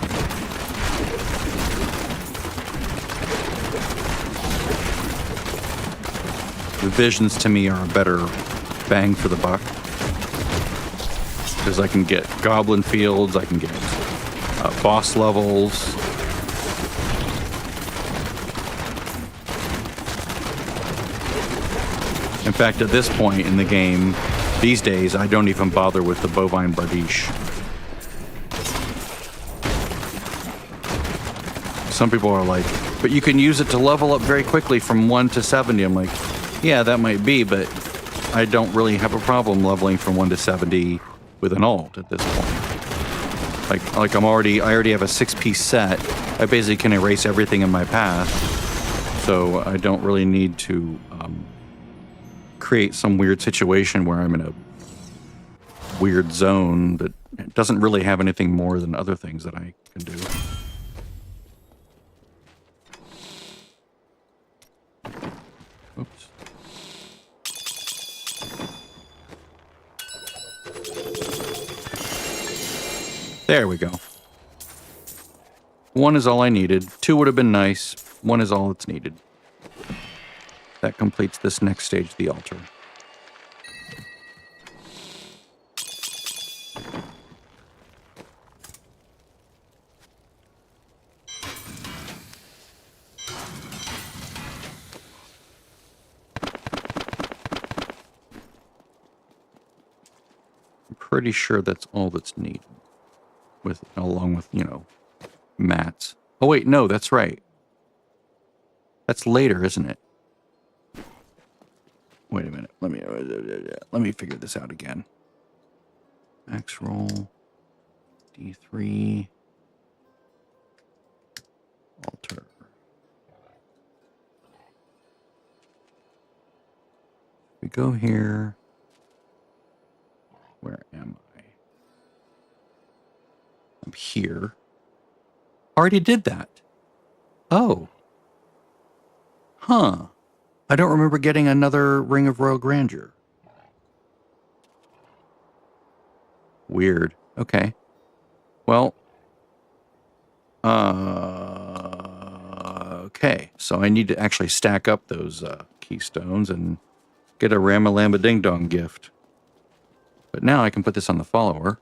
The visions to me are a better bang for the buck. Because I can get goblin fields, I can get boss levels. In fact, at this point in the game, these days, I don't even bother with the bovine bardiche. Some people are like, but you can use it to level up very quickly from 1 to 70. I'm like, yeah, that might be, but I don't really have a problem leveling from 1 to 70 with an alt at this point. Like I already have a 6-piece set. I basically can erase everything in my path, so I don't really need to create some weird situation where I'm in a weird zone that doesn't really have anything more than other things that I can do. Oops. There we go. 1 is all I needed. 2 would have been nice. 1 is all it's needed. That completes this next stage of the altar. pretty sure that's all that's needed. Along with, mats. Oh, wait, no, that's right. That's later, isn't it? Wait a minute. Let me figure this out again. Max roll. D3. Alter. We go here. Where am I? I'm here. Already did that. Oh. Huh. I don't remember getting another Ring of Royal Grandeur. Weird. Okay. Well. Okay. So I need to actually stack up those keystones and get a Ramalamba Ding Dong gift. But now I can put this on the follower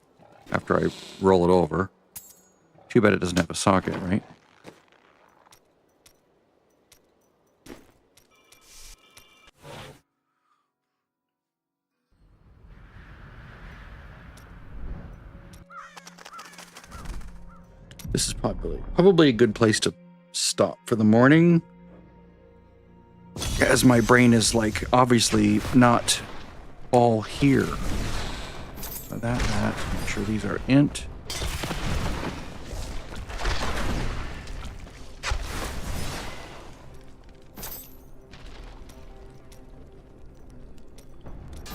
after I roll it over. Too bad it doesn't have a socket, right? This is probably a good place to stop for the morning, as my brain is like obviously not all here. So that. Make sure these are int.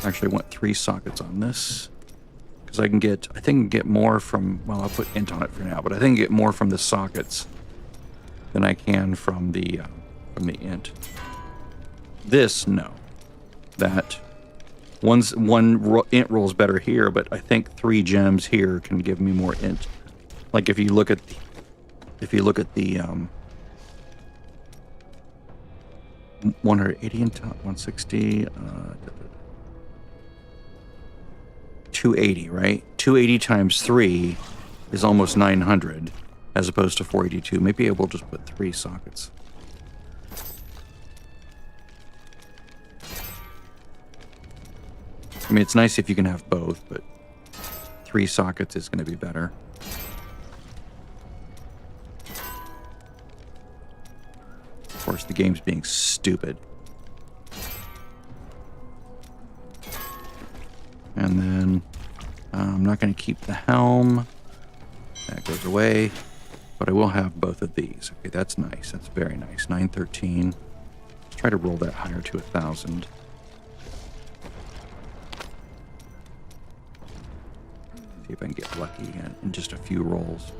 Actually, I want 3 sockets on this. Because I think I can get more from, well, I'll put int on it for now, but I think I can get more from the sockets than I can from the int. This, no. That, int rolls better here, but I think 3 gems here can give me more int. Like if you look at the 180 and 160, 280, right? 280 times 3 is almost 900, as opposed to 482. Maybe I will just put 3 sockets. I mean, it's nice if you can have both, but 3 sockets is going to be better. Of course, the game's being stupid. And then I'm not going to keep the helm. That goes away. But I will have both of these. Okay, that's nice. That's very nice. 913. Let's try to roll that higher to 1,000. See if I can get lucky in just a few rolls.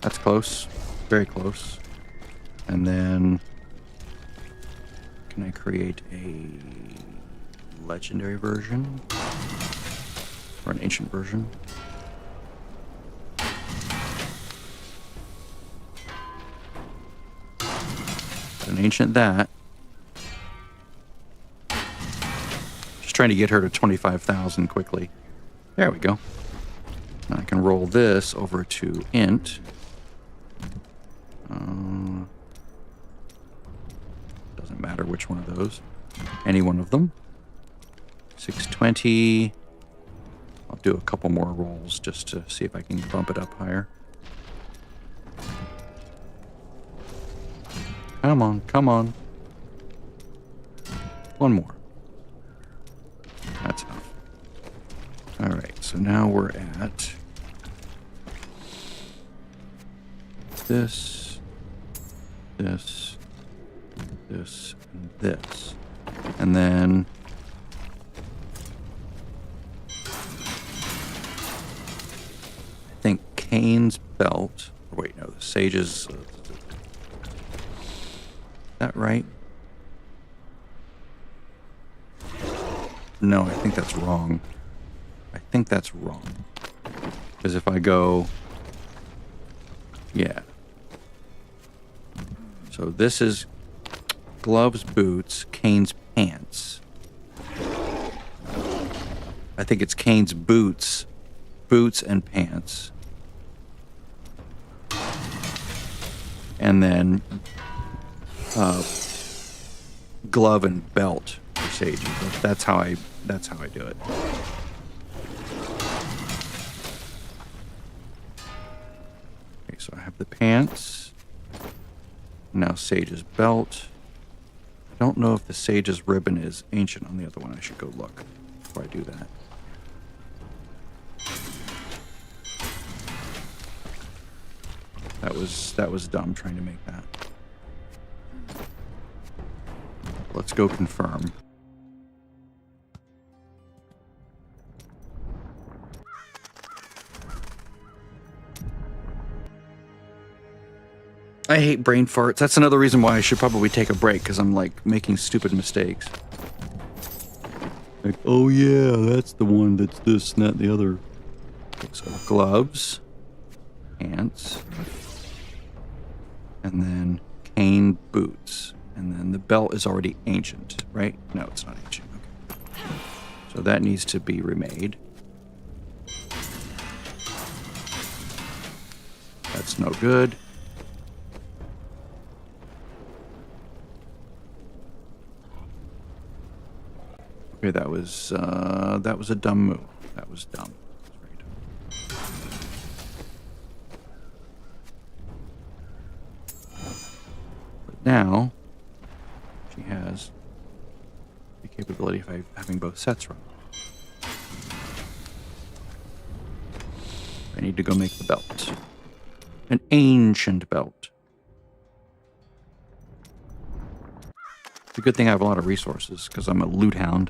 That's close. Very close. And then can I create a legendary version? Or an ancient version? An ancient that. Just trying to get her to 25,000 quickly. There we go. Now I can roll this over to int. Doesn't matter which one of those. Any one of them. 620. I'll do a couple more rolls just to see if I can bump it up higher. Come on, come on. One more. That's enough. Alright, so now we're at this, this, this, and this. And then I think Cain's belt. Or wait, no, the Sage's. Is that right? No, I think that's wrong. I think that's wrong. Because if I go. Yeah. So this is gloves, boots, Cain's pants. I think it's Cain's boots, and pants. And then glove and belt for sages. That's how I do it. Okay, so I have the pants. Now Sage's belt. I don't know if the Sage's ribbon is ancient on the other one. I should go look before I do that. That was dumb trying to make that. Let's go confirm. I hate brain farts. That's another reason why I should probably take a break, because I'm like making stupid mistakes. Like, oh yeah, that's the one that's this and that and the other. Okay, so gloves, pants, and then cane boots. And then the belt is already ancient, right? No, it's not ancient. Okay. So that needs to be remade. That's no good. Okay, that was a dumb move. That was dumb. That was very dumb. But now she has the capability of having both sets run. I need to go make the belt. An ancient belt. It's a good thing I have a lot of resources, because I'm a loot hound.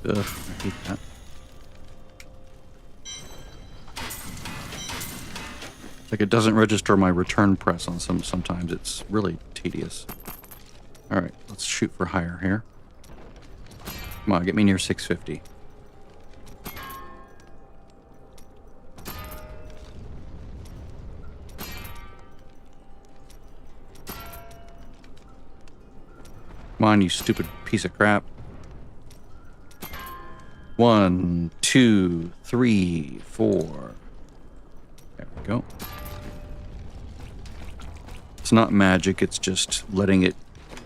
Ugh, I hate that. Like, it doesn't register my return press on sometimes. It's really tedious. Alright, let's shoot for higher here. Come on, get me near 650. Come on, you stupid piece of crap. 1, 2, 3, 4. There we go. It's not magic, it's just letting it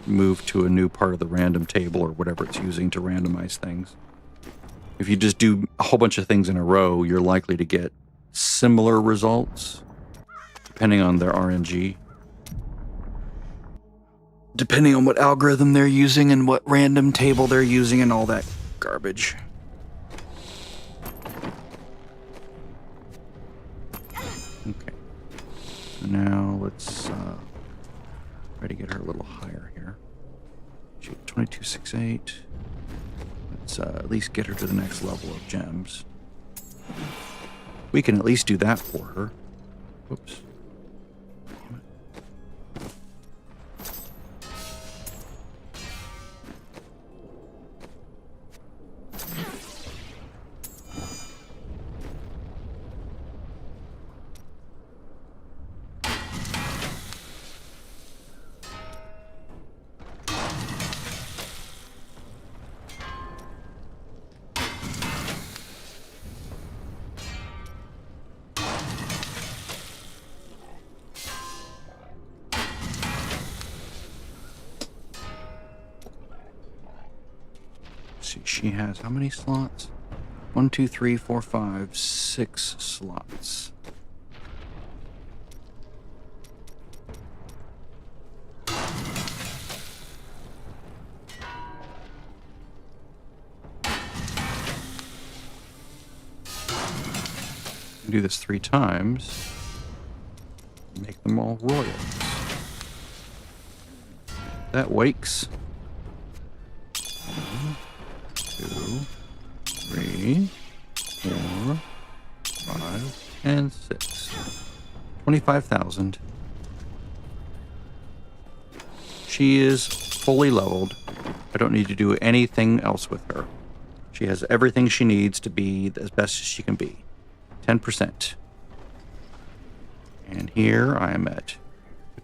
move to a new part of the random table or whatever it's using to randomize things. If you just do a whole bunch of things in a row, you're likely to get similar results, depending on their RNG. Depending on what algorithm they're using and what random table they're using and all that garbage. Okay. So now let's try to get her a little higher here. She's 2268. Let's at least get her to the next level of gems. We can at least do that for her. Whoops. See, she has how many slots? 1, 2, 3, 4, 5, 6 slots. Do this 3 times. Make them all royals. That wakes. 1, 2, 3, 4, 5, and 6. 25,000. She is fully leveled. I don't need to do anything else with her. She has everything she needs to be as best as she can be. 10%. And here I am at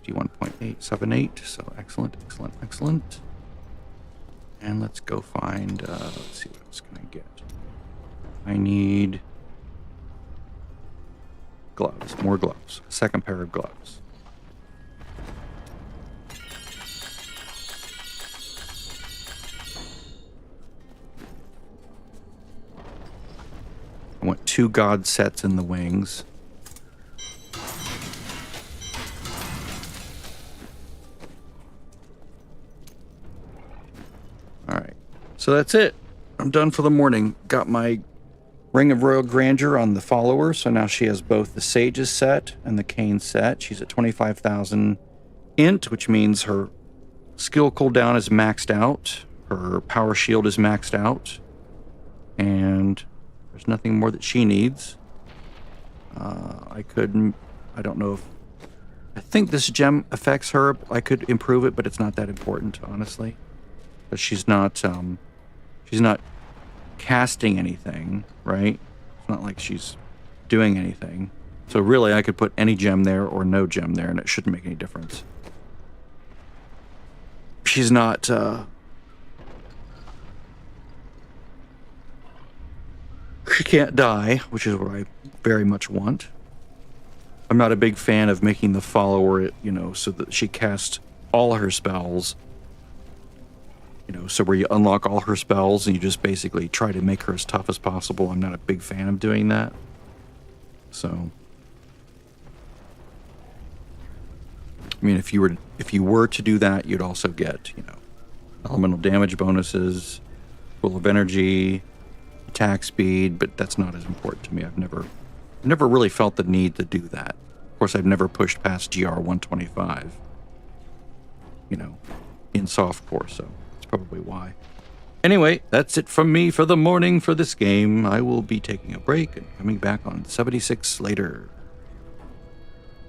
51.878. So excellent, excellent, excellent. And let's go find, let's see what else can I get. I need gloves, more gloves, a second pair of gloves. I want 2 god sets in the wings. All right, so that's it. I'm done for the morning. Got my Ring of Royal Grandeur on the follower, so now she has both the Sage's set and the Cane set. She's at 25,000 int, which means her skill cooldown is maxed out, her power shield is maxed out, and there's nothing more that she needs. I don't know if, I think this gem affects her. I could improve it, but it's not that important, honestly. But she's not casting anything, right? It's not like she's doing anything. So really, I could put any gem there or no gem there, and it shouldn't make any difference. She's not, she can't die, which is what I very much want. I'm not a big fan of making the follower, so that she casts all her spells. So where you unlock all her spells and you just basically try to make her as tough as possible. I'm not a big fan of doing that. So, I mean, if you were to do that, you'd also get, elemental damage bonuses, full of energy, attack speed, but that's not as important to me. I've never really felt the need to do that. Of course, I've never pushed past GR 125, in softcore, so that's probably why. Anyway, that's it from me for the morning for this game. I will be taking a break and coming back on 76 later.